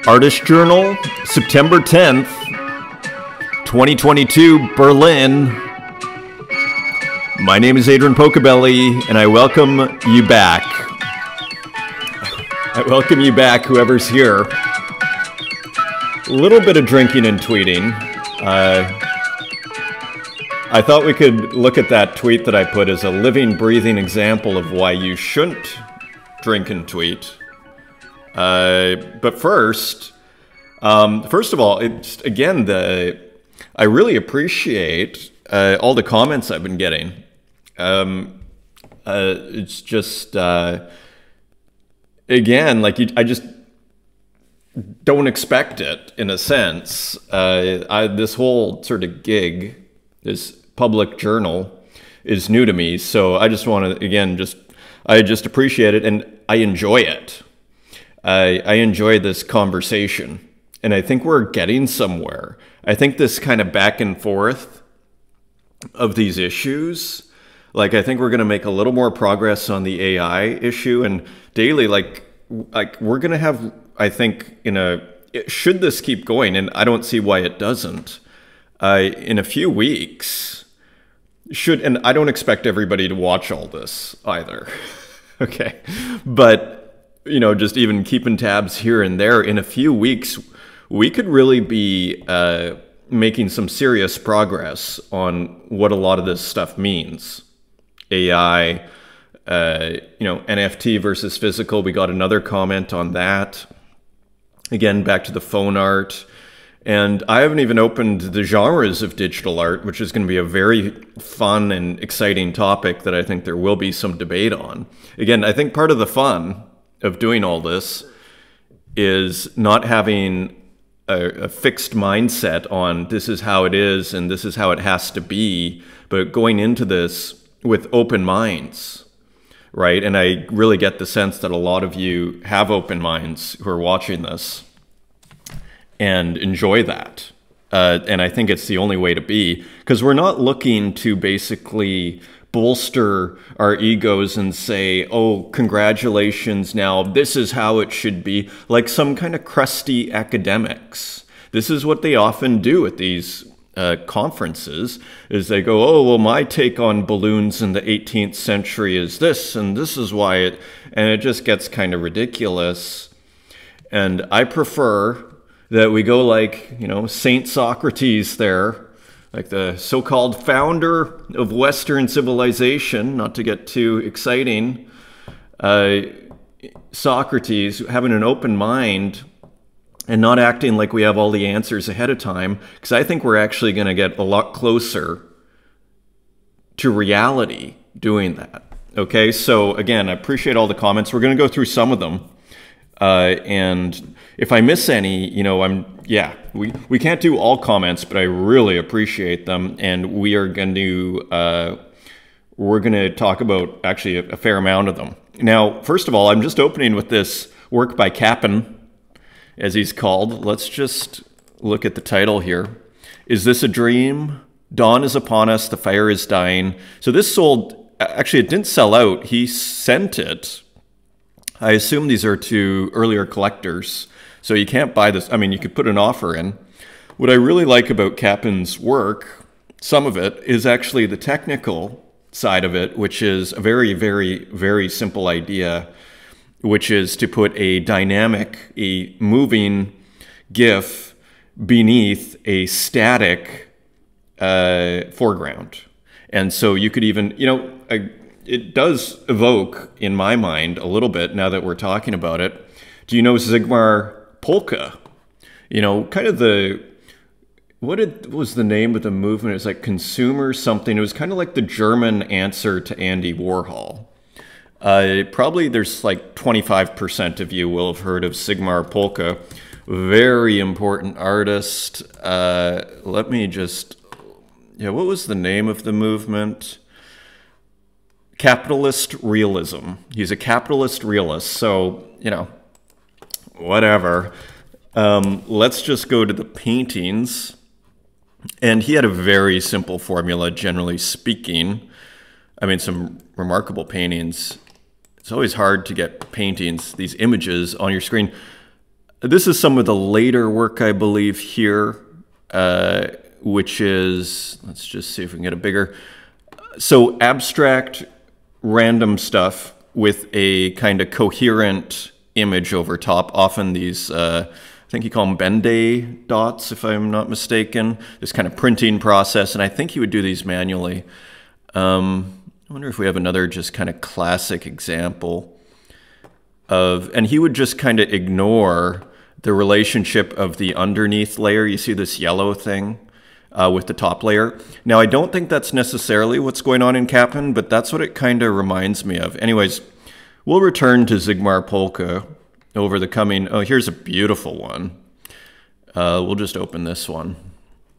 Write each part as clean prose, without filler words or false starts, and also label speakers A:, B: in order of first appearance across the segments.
A: Artist Journal, September 10th, 2022, Berlin. My name is Adrian Pocobelli, and I welcome you back. I welcome you back, whoever's here. A little bit of drinking and tweeting. I thought we could look at that tweet that I put as a living, breathing example of why you shouldn't drink and tweet. But first of all, it's again I really appreciate all the comments I've been getting. It's just again, like I just don't expect it in a sense. This whole sort of gig, this public journal, is new to me, so I just want to again I just appreciate it and I enjoy it. I enjoy this conversation, and I think we're getting somewhere. I think this kind of back and forth of these issues, like I think we're going to make a little more progress on the AI issue, and daily, like we're going to have, I think, should this keep going, and I don't see why it doesn't, in a few weeks, and I don't expect everybody to watch all this either, okay, but just even keeping tabs here and there, in a few weeks, we could really be making some serious progress on what a lot of this stuff means. AI, NFT versus physical. We got another comment on that. Again, back to the phone art. And I haven't even opened the genres of digital art, which is going to be a very fun and exciting topic that I think there will be some debate on. Again, I think part of the fun of doing all this is not having a fixed mindset on this is how it is and this is how it has to be, but going into this with open minds, right? And I really get the sense that a lot of you have open minds who are watching this and enjoy that. And I think it's the only way to be, because we're not looking to basically bolster our egos and say, oh, congratulations, now this is how it should be, like some kind of crusty academics. This is what they often do at these conferences, is they go, oh, well, my take on balloons in the 18th century is this, and this is why and it just gets kind of ridiculous. And I prefer that we go like, Saint Socrates there, like the so-called founder of Western civilization, not to get too exciting, Socrates, having an open mind and not acting like we have all the answers ahead of time, because I think we're actually going to get a lot closer to reality doing that. Okay, so again, I appreciate all the comments. We're going to go through some of them. And if I miss any, we can't do all comments, but I really appreciate them, and we're going to talk about actually a fair amount of them. Now, first of all, I'm just opening with this work by Capen, as he's called. Let's just look at the title here. Is this a dream? Dawn is upon us, the fire is dying. So this sold, actually it didn't sell out. He sent it. I assume these are to earlier collectors, so you can't buy this. I mean, you could put an offer in. What I really like about Capen's work, some of it, is actually the technical side of it, which is a very, very, very simple idea, which is to put a dynamic, a moving GIF beneath a static foreground. And so you could even, it does evoke, in my mind, a little bit, now that we're talking about it. Do you know Zygmunt Polka? Kind of what was the name of the movement? It was like consumer something. It was kind of like the German answer to Andy Warhol. Probably there's like 25% of you will have heard of Zygmunt Polka. Very important artist. Let me just, what was the name of the movement? Capitalist realism. He's a capitalist realist, so, whatever. Let's just go to the paintings. And he had a very simple formula, generally speaking. I mean, some remarkable paintings. It's always hard to get paintings, these images on your screen. This is some of the later work, I believe, here, which is, let's just see if we can get it bigger. So abstract, random stuff with a kind of coherent image over top. Often these, I think you call them Ben-Day dots, if I'm not mistaken. This kind of printing process, and I think he would do these manually. I wonder if we have another just kind of classic example of, and he would just kind of ignore the relationship of the underneath layer. You see this yellow thing with the top layer. Now, I don't think that's necessarily what's going on in Kappen, but that's what it kind of reminds me of. Anyways, we'll return to Zigmar Polka over the coming, oh, here's a beautiful one. We'll just open this one.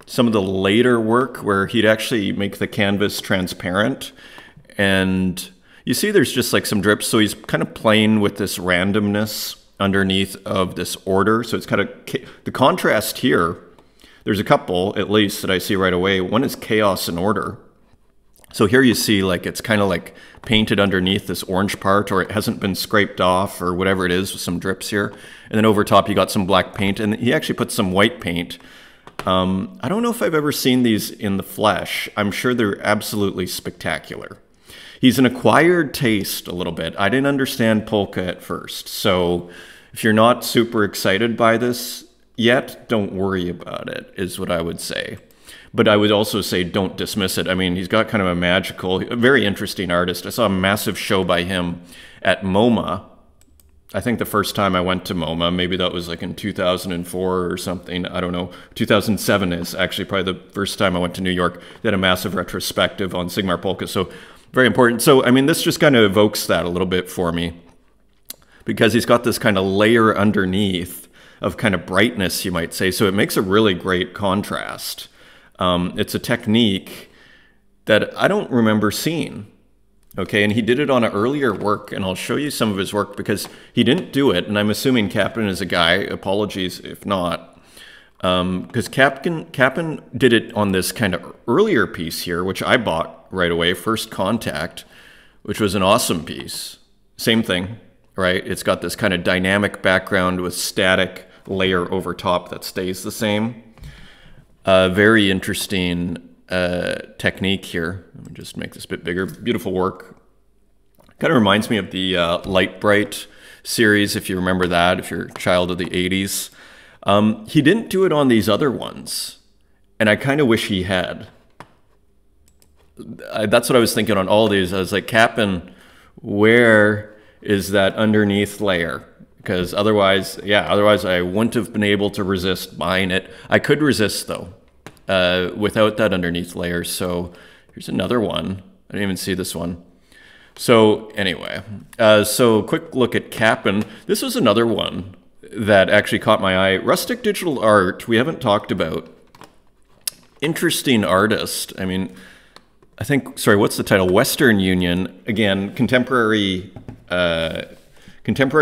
A: Some of the later work where he'd actually make the canvas transparent, and you see there's just like some drips, so he's kind of playing with this randomness underneath of this order. So it's kind of, the contrast here, there's a couple at least that I see right away. One is chaos and order. So here you see like it's kind of like painted underneath this orange part, or it hasn't been scraped off or whatever it is, with some drips here. And then over top you got some black paint, and he actually put some white paint. I don't know if I've ever seen these in the flesh. I'm sure they're absolutely spectacular. He's an acquired taste a little bit. I didn't understand polka at first. So if you're not super excited by this yet, don't worry about it, is what I would say. But I would also say don't dismiss it. I mean, he's got kind of a magical, a very interesting artist. I saw a massive show by him at MoMA. I think the first time I went to MoMA, maybe that was like in 2004 or something. I don't know. 2007 is actually probably the first time I went to New York. They had a massive retrospective on Zigmar Polka. So very important. So, I mean, this just kind of evokes that a little bit for me, because he's got this kind of layer underneath of kind of brightness, you might say. So it makes a really great contrast. It's a technique that I don't remember seeing. Okay, and he did it on an earlier work, and I'll show you some of his work because he didn't do it, and I'm assuming Kappen is a guy. Apologies if not. Because Kappen did it on this kind of earlier piece here, which I bought right away, First Contact, which was an awesome piece. Same thing, right? It's got this kind of dynamic background with static layer over top that stays the same. Very interesting technique here. Let me just make this a bit bigger. Beautiful work. Kind of reminds me of the Light Bright series, if you remember that, if you're a child of the 80s. He didn't do it on these other ones, and I kind of wish he had. That's what I was thinking on all these. I was like, Kappen, where is that underneath layer? Because otherwise, yeah, otherwise I wouldn't have been able to resist buying it. I could resist, though, without that underneath layer. So here's another one. I didn't even see this one. So anyway, so quick look at Kappen. This was another one that actually caught my eye. Rustic Digital Art, we haven't talked about. Interesting artist. I mean, I think, sorry, what's the title? Western Union. Again, contemporary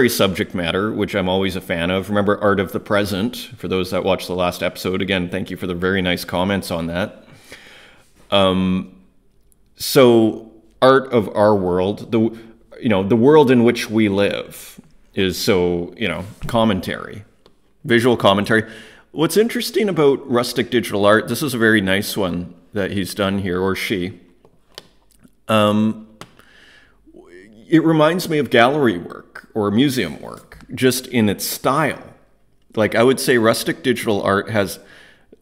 A: subject matter, which I'm always a fan of. Remember Art of the Present, for those that watched the last episode. Again, thank you for the very nice comments on that. So art of our world, the world in which we live is so, commentary, visual commentary. What's interesting about Rustic Digital Art, this is a very nice one that he's done here, or she. It reminds me of gallery work or museum work, just in its style. Like, I would say Rustic Digital Art has,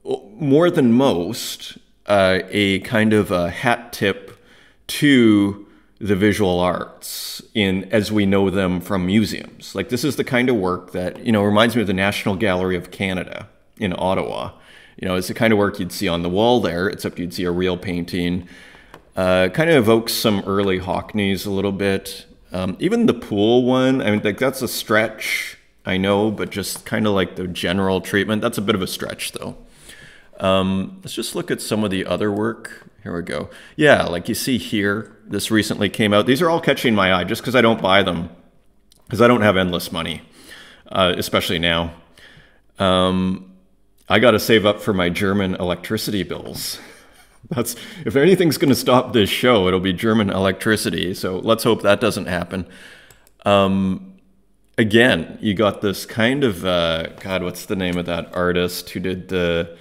A: more than most, a kind of a hat tip to the visual arts as we know them from museums. Like, this is the kind of work that, reminds me of the National Gallery of Canada in Ottawa. It's the kind of work you'd see on the wall there, except you'd see a real painting. Kind of evokes some early Hockneys a little bit. Even the pool one, I mean, like, that's a stretch, I know, but just kind of like the general treatment. That's a bit of a stretch, though. Let's just look at some of the other work. Here we go. Yeah, like you see here, this recently came out. These are all catching my eye just because I don't buy them, because I don't have endless money, especially now. I got to save up for my German electricity bills. If anything's going to stop this show, it'll be German electricity. So let's hope that doesn't happen. again, you got this kind of, God, what's the name of that artist who did the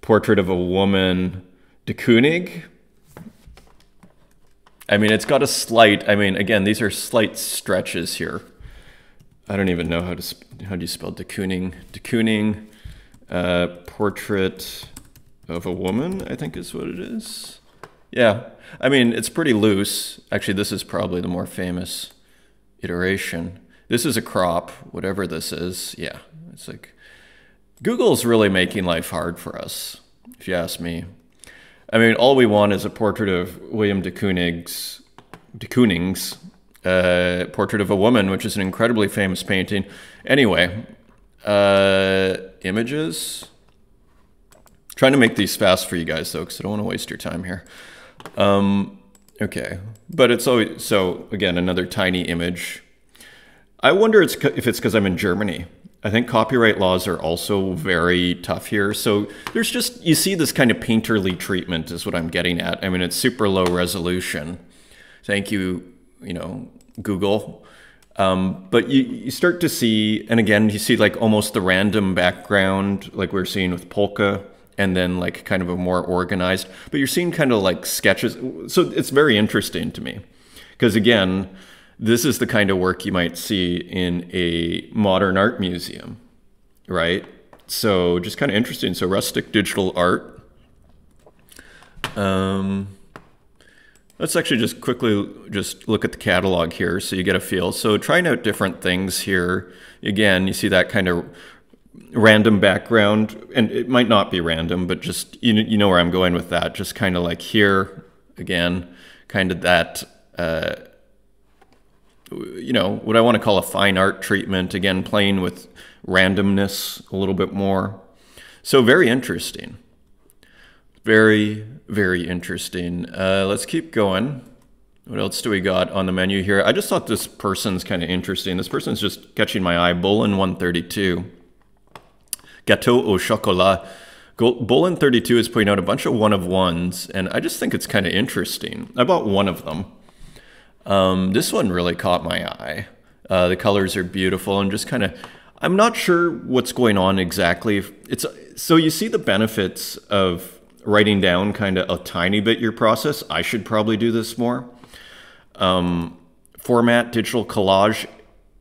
A: portrait of a woman, de Kooning? I mean, it's got a slight, I mean, again, these are slight stretches here. I don't even know how do you spell de Kooning? De Kooning, portrait of a woman, I think is what it is. Yeah, I mean, it's pretty loose. Actually, this is probably the more famous iteration. This is a crop, whatever this is. Yeah, it's like, Google's really making life hard for us, if you ask me. I mean, all we want is a portrait of William de Kooning's portrait of a woman, which is an incredibly famous painting. Anyway, images. Trying to make these fast for you guys, though, because I don't want to waste your time here. Okay, but it's always, so again, another tiny image. I wonder if it's because I'm in Germany. I think copyright laws are also very tough here. So there's just, you see this kind of painterly treatment is what I'm getting at. I mean, it's super low resolution. Thank you, Google. But you start to see, and again, you see like almost the random background, like we're seeing with Polka, and then like kind of a more organized, but you're seeing kind of like sketches. So it's very interesting to me because again, this is the kind of work you might see in a modern art museum, right? So just kind of interesting. So rustic digital art. Let's actually just quickly just look at the catalog here so you get a feel. So trying out different things here. Again, you see that kind of random background, and it might not be random, but just, you know where I'm going with that. Just kind of like here, again, kind of that, what I want to call a fine art treatment, again, playing with randomness a little bit more. So very interesting. Very, very interesting. Let's keep going. What else do we got on the menu here? I just thought this person's kind of interesting. This person's just catching my eye. Bolin 132. Gâteau au chocolat. Bolin 32 is putting out a bunch of one-of-ones, and I just think it's kind of interesting. I bought one of them. This one really caught my eye. The colors are beautiful and just kind of, I'm not sure what's going on exactly. So you see the benefits of writing down kind of a tiny bit your process. I should probably do this more. Format, digital collage,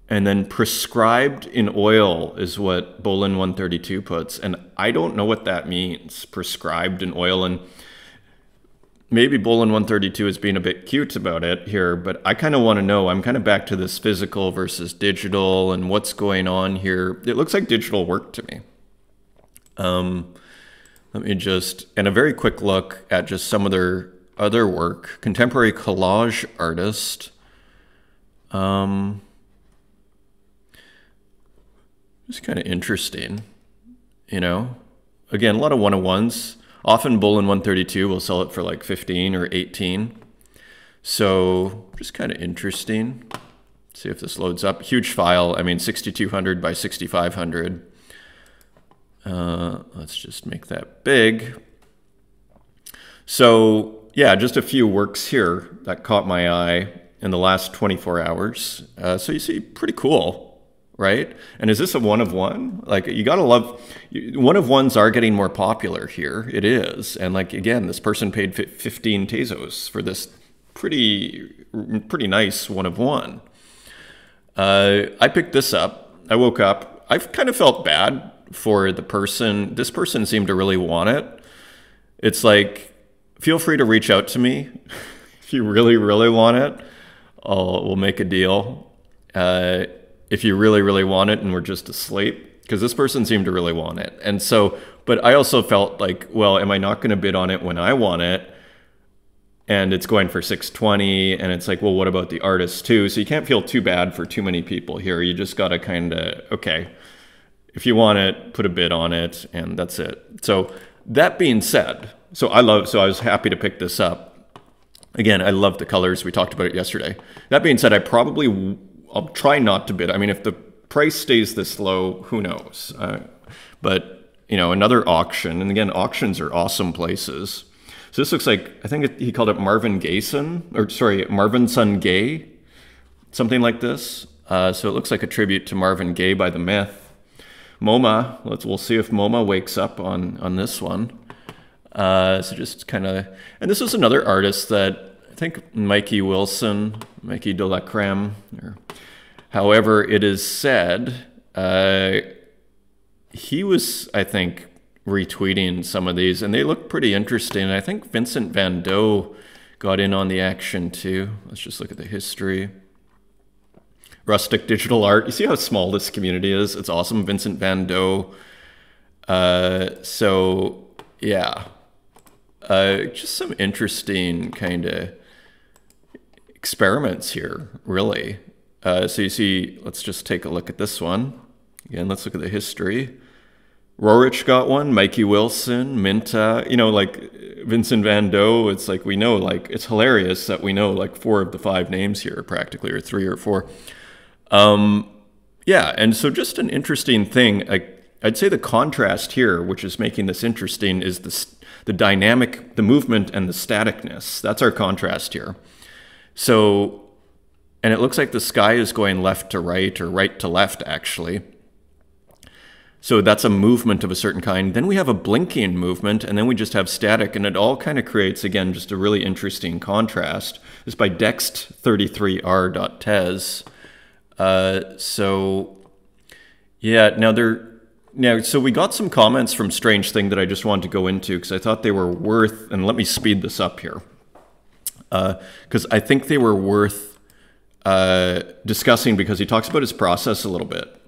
A: and then prescribed in oil is what Bolin 132 puts. And I don't know what that means, prescribed in oil. And maybe Bolin 132 is being a bit cute about it here, but I kind of want to know. I'm kind of back to this physical versus digital and what's going on here. It looks like digital work to me. Let me just, and a very quick look at just some of their other work. Contemporary collage artist. Just kind of interesting, Again, a lot of one-of-ones. Often Bolin 132 will sell it for like 15 or 18. So just kind of interesting. See if this loads up. Huge file. I mean, 6200 by 6500. Let's just make that big. So yeah, just a few works here that caught my eye in the last 24 hours. So you see, pretty cool. Right? And is this a one-of-one? Like, you gotta love, one-of-ones are getting more popular here. It is. And like, again, this person paid 15 pesos for this pretty nice one-of-one. I picked this up. I woke up. I've kind of felt bad for the person. This person seemed to really want it. It's like, feel free to reach out to me if you really, really want it. We'll make a deal. If you really, really want it and we're just asleep, because this person seemed to really want it. And so, but I also felt like, well, am I not going to bid on it when I want it? And it's going for 620, and it's like, well, what about the artist too? So you can't feel too bad for too many people here. You just got to kind of, okay, if you want it, put a bid on it, and that's it. So that being said, so I was happy to pick this up. Again, I love the colors. We talked about it yesterday. That being said, I'll try not to bid. I mean, if the price stays this low, who knows? But, another auction. And again, auctions are awesome places. So this looks like, I think he called it Marvin Son Gay, something like this. So it looks like a tribute to Marvin Gaye by The Myth. MoMA, we'll see if MoMA wakes up on this one. So just kind of, and this was another artist that I think Mikey Wilson, Mikey de la Creme, or however it is said, he was, I think, retweeting some of these, and they look pretty interesting. And I think Vincent Van Gogh got in on the action too. Let's just look at the history. Rustic digital art. You see how small this community is? It's awesome. Vincent Van Gogh. So yeah, just some interesting kind of experiments here, really. So you see, let's just take a look at this one. Again, let's look at the history. Roerich got one, Mikey Wilson, Minta, you know, like Vincent Van Gogh. It's like, we know, like, it's hilarious that we know like 4 of the 5 names here practically, or 3 or 4. Yeah, and so just an interesting thing. I'd say the contrast here, which is making this interesting, is the dynamic, the movement, and the staticness. That's our contrast here. So, and it looks like the sky is going left to right, or right to left, actually. So that's a movement of a certain kind. Then we have a blinking movement, and then we just have static, and it all kind of creates, again, just a really interesting contrast. This is by dext33r.tez. So yeah, so we got some comments from Strange Thing that I just wanted to go into because I thought they were worth, and let me speed this up here, because I think they were worth discussing, because he talks about his process a little bit.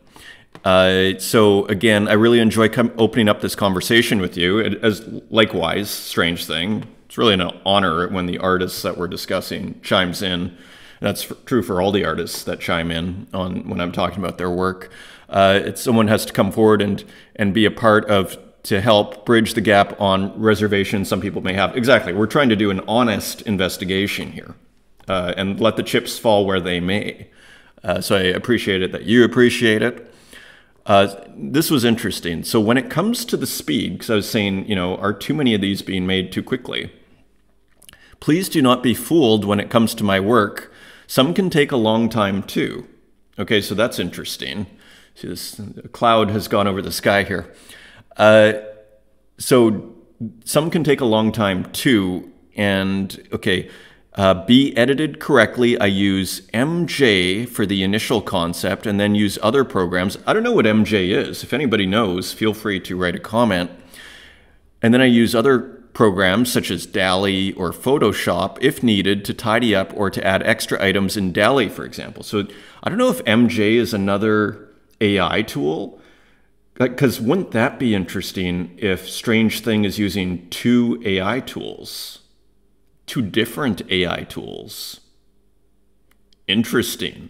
A: So again, I really enjoy opening up this conversation with you, as likewise, Strange Thing. It's really an honor when the artists that we're discussing chimes in. And that's true for all the artists that chime in on when I'm talking about their work. Someone has to come forward and be a part of, to help bridge the gap on reservations some people may have. Exactly, we're trying to do an honest investigation here, and let the chips fall where they may. So I appreciate it that you appreciate it. This was interesting. So when it comes to the speed, because I was saying, you know, are too many of these being made too quickly? Please do not be fooled when it comes to my work. Some can take a long time too. Okay, so that's interesting. See, this cloud has gone over the sky here. So some can take a long time too. And okay, be edited correctly. I use MJ for the initial concept and then use other programs. I don't know what MJ is. If anybody knows, feel free to write a comment. And then I use other programs such as DALL-E or Photoshop if needed to tidy up or to add extra items in DALL-E, for example. So I don't know if MJ is another AI tool, because wouldn't that be interesting if Strange Thing is using 2 AI tools? 2 different AI tools. Interesting.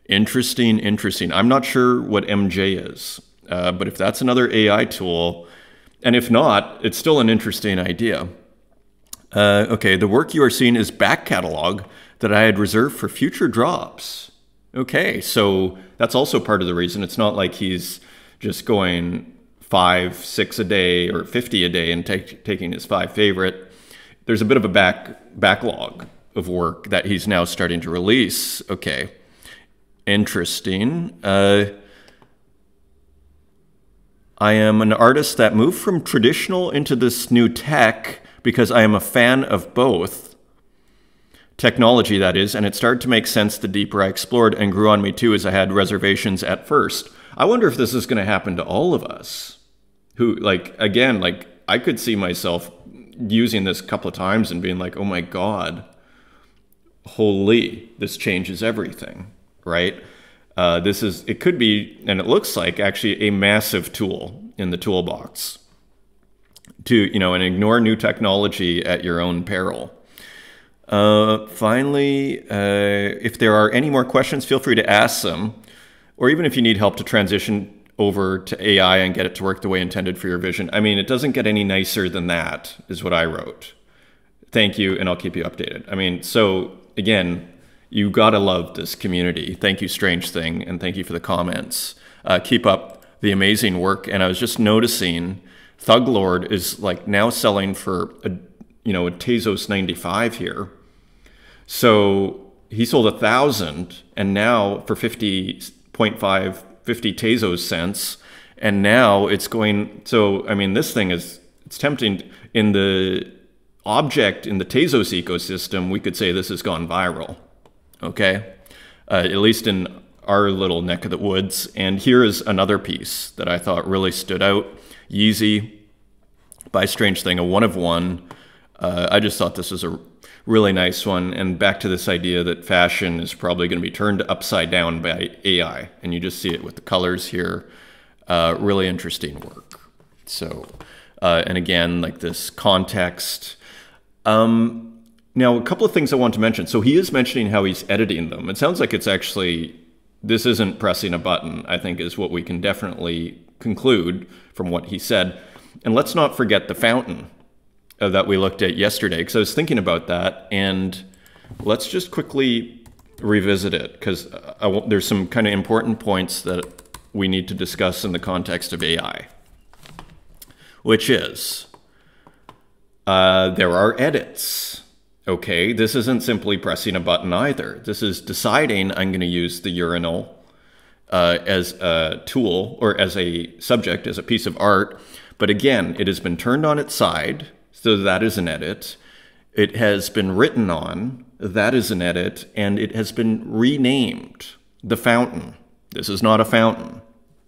A: Interesting, interesting. I'm not sure what MJ is, but if that's another AI tool, and if not, it's still an interesting idea. Okay, the work you are seeing is back catalog that I had reserved for future drops. Okay, so that's also part of the reason. It's not like he's just going 5, 6 a day or 50 a day and taking his 5 favorite. There's a bit of a backlog of work that he's now starting to release. Okay, interesting. I am an artist that moved from traditional into this new tech because I am a fan of both. Technology, that is, and it started to make sense the deeper I explored, and grew on me too as I had reservations at first. I wonder if this is going to happen to all of us. Who, like, again, like, I could see myself using this a couple of times and being like, oh my God, holy, this changes everything, right? It could be, and it looks like actually a massive tool in the toolbox to, you know, and ignore new technology at your own peril. Finally, if there are any more questions, feel free to ask them, or even if you need help to transition over to AI and get it to work the way intended for your vision. I mean, it doesn't get any nicer than that, is what I wrote. Thank you, and I'll keep you updated. I mean, so again, you gotta love this community. Thank you, Strange Thing, and thank you for the comments. Keep up the amazing work. And I was just noticing Thug Lord is like now selling for a Tezos 95 here. So he sold 1,000, and now for 50.5, 50 Tezos cents, and now it's going, so, I mean, this thing is, it's tempting. In the object, in the Tezos ecosystem, we could say this has gone viral, okay? At least in our little neck of the woods. And here is another piece that I thought really stood out. Yeezy, by Strange Thing, a 1 of 1. I just thought this was a really nice one. And back to this idea that fashion is probably going to be turned upside down by AI. And you just see it with the colors here. Really interesting work. So, and again, like this context. Now, a couple of things I want to mention. So he is mentioning how he's editing them. It sounds like it's actually, this isn't pressing a button, I think is what we can definitely conclude from what he said. And let's not forget the fountain that we looked at yesterday, because I was thinking about that. And let's just quickly revisit it, because there's some kind of important points that we need to discuss in the context of AI, which is there are edits. Okay, this isn't simply pressing a button either. This is deciding I'm going to use the urinal as a tool or as a subject, as a piece of art. But again, it has been turned on its side, so that is an edit. It has been written on, that is an edit, and it has been renamed, the fountain. This is not a fountain,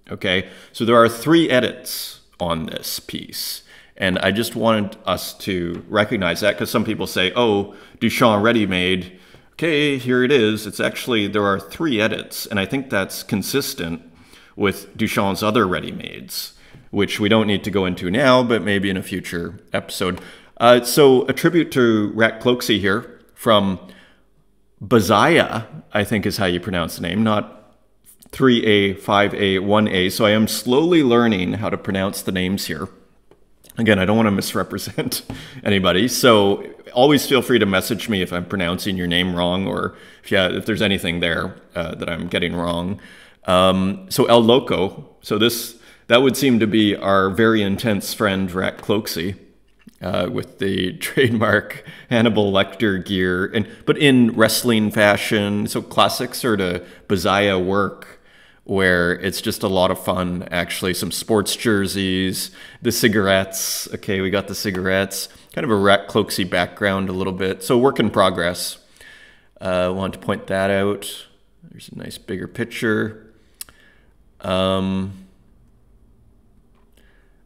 A: okay? So there are 3 edits on this piece. And I just wanted us to recognize that, because some people say, oh, Duchamp ready-made. Okay, here it is. It's actually, there are 3 edits. And I think that's consistent with Duchamp's other ready-mades, which we don't need to go into now, but maybe in a future episode. So a tribute to Rat Cloxy here from Bazaya, I think is how you pronounce the name, not 3A, 5A, 1A. So I am slowly learning how to pronounce the names here. Again, I don't want to misrepresent anybody, so always feel free to message me if I'm pronouncing your name wrong, or if there's anything there that I'm getting wrong. So El Loco, so that would seem to be our very intense friend Rat Cloxy, with the trademark Hannibal Lecter gear, but in wrestling fashion, so classic sort of Bazaya work, where it's just a lot of fun, actually. Some sports jerseys, the cigarettes. Okay, we got the cigarettes. Kind of a Rat Cloxy background a little bit. So work in progress. I want to point that out. There's a nice bigger picture. Okay,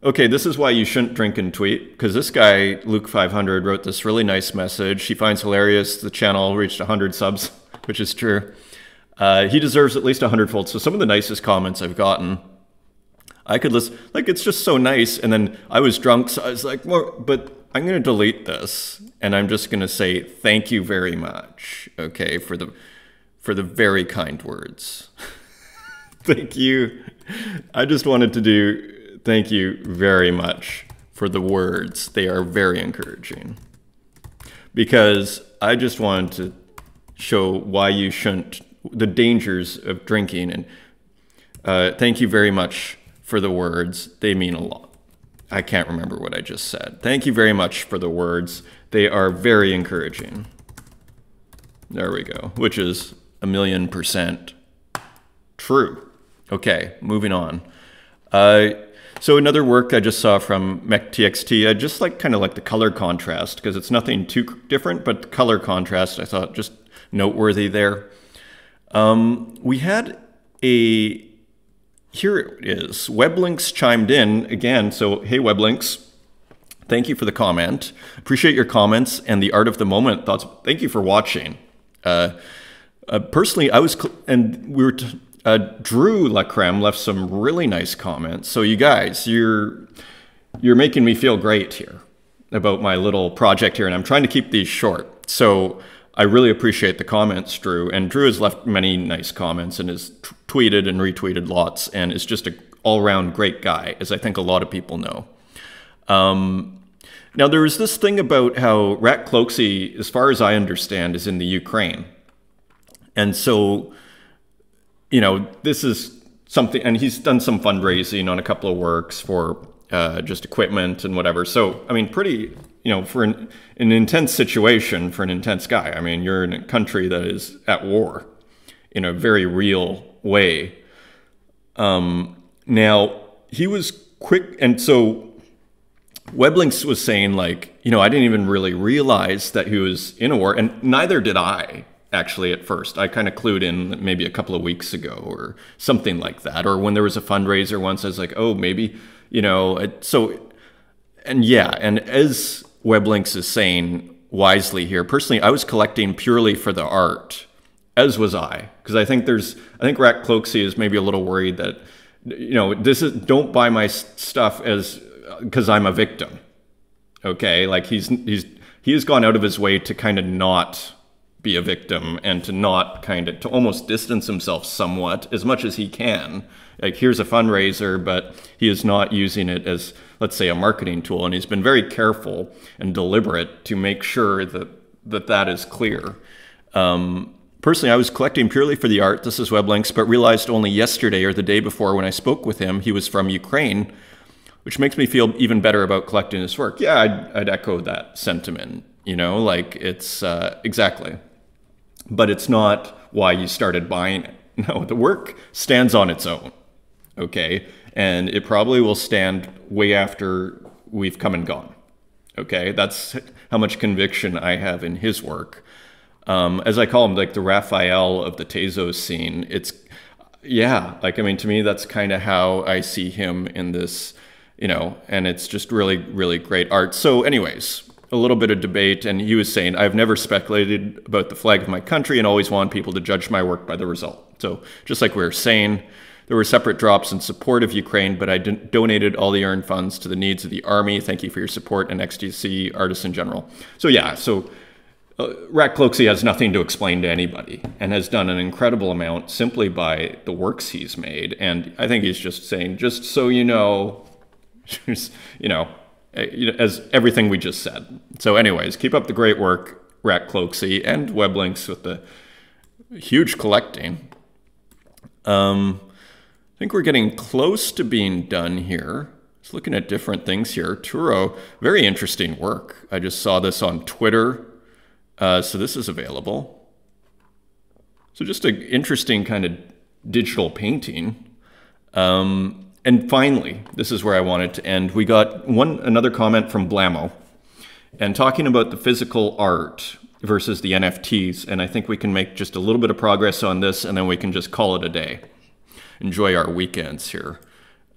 A: this is why you shouldn't drink and tweet, because this guy, Luke500, wrote this really nice message. He finds hilarious the channel reached 100 subs, which is true. He deserves at least 100-fold. So some of the nicest comments I've gotten, I could listen, like, it's just so nice. And then I was drunk, so I was like, well, but I'm going to delete this. And I'm just going to say, thank you very much, okay, for the very kind words. Thank you. I just wanted to do, thank you very much for the words. They are very encouraging. Because I just wanted to show why you shouldn't, the dangers of drinking, and thank you very much for the words. They mean a lot. I can't remember what I just said. Thank you very much for the words. They are very encouraging. There we go, which is 1,000,000% true. Okay, moving on. So another work I just saw from MechTXT, I just kind of like the color contrast, because it's nothing too different, but the color contrast I thought just noteworthy there. We had here it is, Weblinks chimed in again. So, hey, Weblinks, thank you for the comment. Appreciate your comments and the art of the moment thoughts. Thank you for watching. Personally, Drew Lacreme left some really nice comments. So you guys, you're making me feel great here about my little project here, and I'm trying to keep these short. So I really appreciate the comments, Drew. And Drew has left many nice comments and has tweeted and retweeted lots, and is just an all-around great guy, as I think a lot of people know. Now, there is this thing about how Rat Cloxy, as far as I understand, is in the Ukraine. And so, you know, this is something, and he's done some fundraising on a couple of works for just equipment and whatever. So, I mean, pretty for an intense situation, for an intense guy. I mean, you're in a country that is at war in a very real way. Now, he was quick, and so Weblinks was saying, like, I didn't even really realize that he was in a war, and neither did I, actually, at first. I kind of clued in maybe a couple of weeks ago or something like that, or when there was a fundraiser once, I was like, oh, maybe, and as Weblinks is saying wisely here, personally, I was collecting purely for the art, as was I, because I think Rat Cloaksy is maybe a little worried that, don't buy my stuff because I'm a victim. Okay, like he has gone out of his way to kind of not be a victim and to almost distance himself somewhat as much as he can. Like, here's a fundraiser, but he is not using it as, let's say, a marketing tool, and he's been very careful and deliberate to make sure that is clear. Personally, I was collecting purely for the art, this is Weblinks, but realized only yesterday or the day before when I spoke with him, he was from Ukraine, which makes me feel even better about collecting his work. Yeah, I'd echo that sentiment, like it's, exactly. But it's not why you started buying it. No, the work stands on its own, okay? And it probably will stand way after we've come and gone, okay? That's how much conviction I have in his work. As I call him, like the Raphael of the Tezos scene, to me, that's kind of how I see him in this, and it's just really, really great art. So anyways, a little bit of debate, and he was saying, I've never speculated about the flag of my country and always want people to judge my work by the result. So just like we were saying, there were separate drops in support of Ukraine, but I donated all the earned funds to the needs of the army. Thank you for your support and XTC artists in general. So Rat Cloaksy has nothing to explain to anybody and has done an incredible amount simply by the works he's made. And I think he's just saying, just so you know, as everything we just said. So anyways, keep up the great work, Rat Cloaksy, and Weblinks with the huge collecting. I think we're getting close to being done here. Just looking at different things here. Turo, very interesting work. I just saw this on Twitter. So this is available. So just an interesting kind of digital painting. And finally, this is where I wanted to end. We got another comment from Blamo, and talking about the physical art versus the NFTs. And I think we can make just a little bit of progress on this, and then we can just call it a day. Enjoy our weekends here.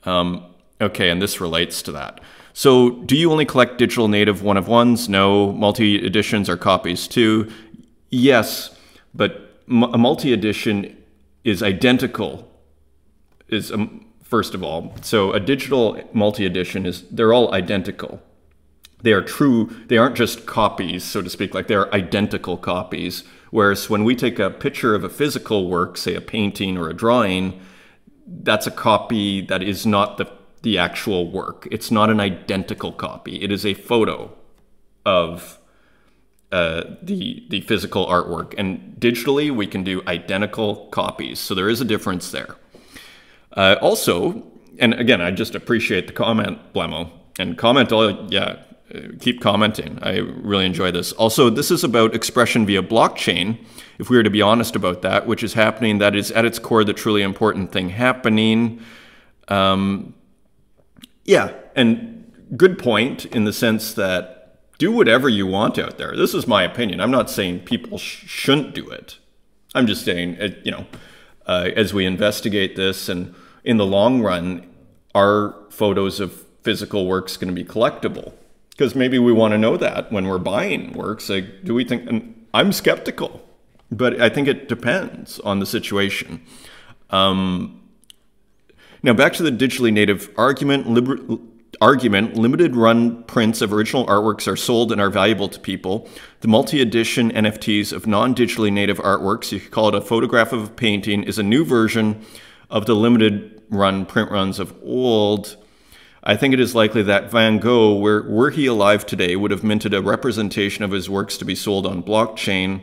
A: Okay, and this relates to that. So do you only collect digital native one-of-ones? No. Multi-editions are copies too? Yes, but a multi-edition is identical, first of all. So a digital multi-edition they're all identical. They are true, they aren't just copies, so to speak, like they're identical copies. Whereas when we take a picture of a physical work, say a painting or a drawing, that's a copy that is not the actual work. It's not an identical copy. It is a photo of the physical artwork. And digitally, we can do identical copies. So there is a difference there. Also, and again, I just appreciate the comment, Blemo. And keep commenting. I really enjoy this. Also, this is about expression via blockchain. If we were to be honest about that, which is happening, that is at its core the truly important thing happening. And good point in the sense that do whatever you want out there. This is my opinion. I'm not saying people shouldn't do it. I'm just saying, as we investigate this, and in the long run, are photos of physical works going to be collectible? Because maybe we want to know that when we're buying works. Like, do we think? And I'm skeptical, but I think it depends on the situation. Now back to the digitally native argument. Limited run prints of original artworks are sold and are valuable to people. The multi-edition NFTs of non-digitally native artworks, you could call it a photograph of a painting, is a new version of the limited run print runs of old. I think it is likely that Van Gogh, were he alive today, would have minted a representation of his works to be sold on blockchain.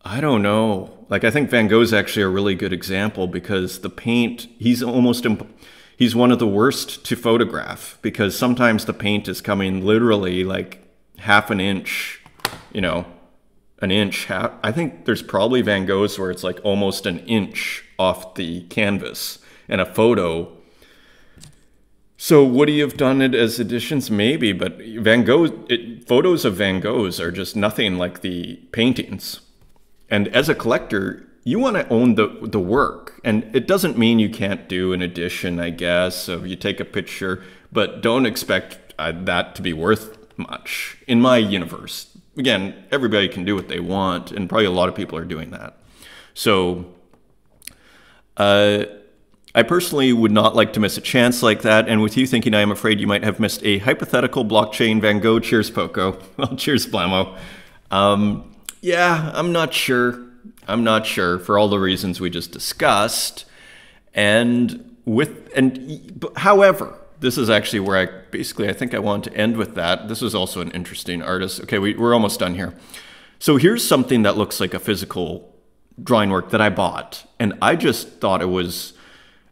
A: I don't know. Like, I think Van Gogh's actually a really good example because the paint, he's one of the worst to photograph because sometimes the paint is coming literally like half an inch, you know, an inch. I think there's probably Van Goghs where it's like almost an inch off the canvas and a photo. So would he have done it as editions? Maybe, but Van Gogh, photos of Van Goghs are just nothing like the paintings. And as a collector, you want to own the work. And it doesn't mean you can't do an edition, I guess. So you take a picture, but don't expect that to be worth much in my universe. Again, everybody can do what they want, and probably a lot of people are doing that. So I personally would not like to miss a chance like that, and with you thinking, I am afraid you might have missed a hypothetical blockchain Van Gogh. Cheers, Poco. Well, cheers, Blamo. Yeah, I'm not sure. I'm not sure for all the reasons we just discussed. However, this is actually where I think I want to end with that. This is also an interesting artist. Okay, we're almost done here. So here's something that looks like a physical drawing work that I bought, and I just thought it was,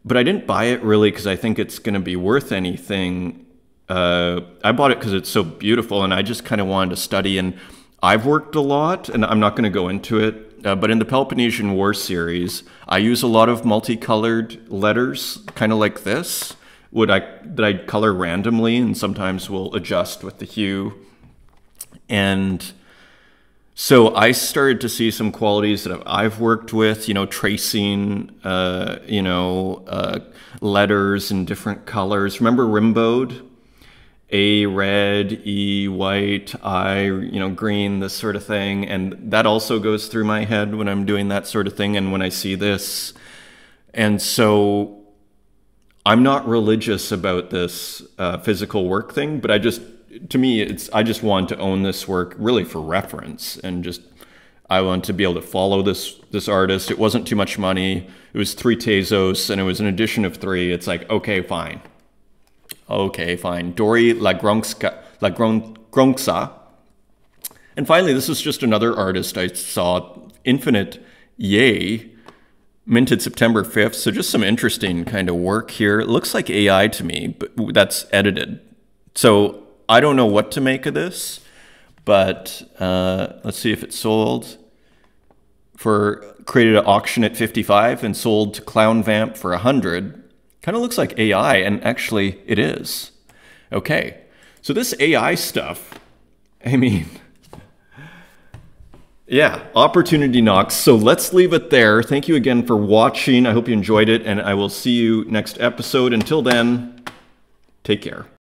A: but I didn't buy it really because I think it's going to be worth anything. I bought it because it's so beautiful, and I just kind of wanted to study. And I've worked a lot, and I'm not going to go into it, but in the Peloponnesian War series, I use a lot of multicolored letters, kind of like this, that I color randomly, and sometimes will adjust with the hue. And so I started to see some qualities that I've worked with, you know, tracing, letters in different colors. Remember Rimbaud? A red, E white, I, green, this sort of thing. And that also goes through my head when I'm doing that sort of thing and when I see this. And so I'm not religious about this physical work thing, but I just want to own this work really for reference, and I want to be able to follow this artist. It wasn't too much money. It was 3 Tezos, and it was an edition of 3. It's like, okay, fine. Dori Lagronxa. And finally, this is just another artist I saw, Infinite Yay, minted September 5th. So just some interesting kind of work here. It looks like AI to me, but that's edited. So I don't know what to make of this, but let's see if it sold. Created an auction at 55 and sold to Clown Vamp for 100. Kind of looks like AI, and actually it is. Okay, so this AI stuff, I mean, yeah, opportunity knocks. So let's leave it there. Thank you again for watching. I hope you enjoyed it, and I will see you next episode. Until then, take care.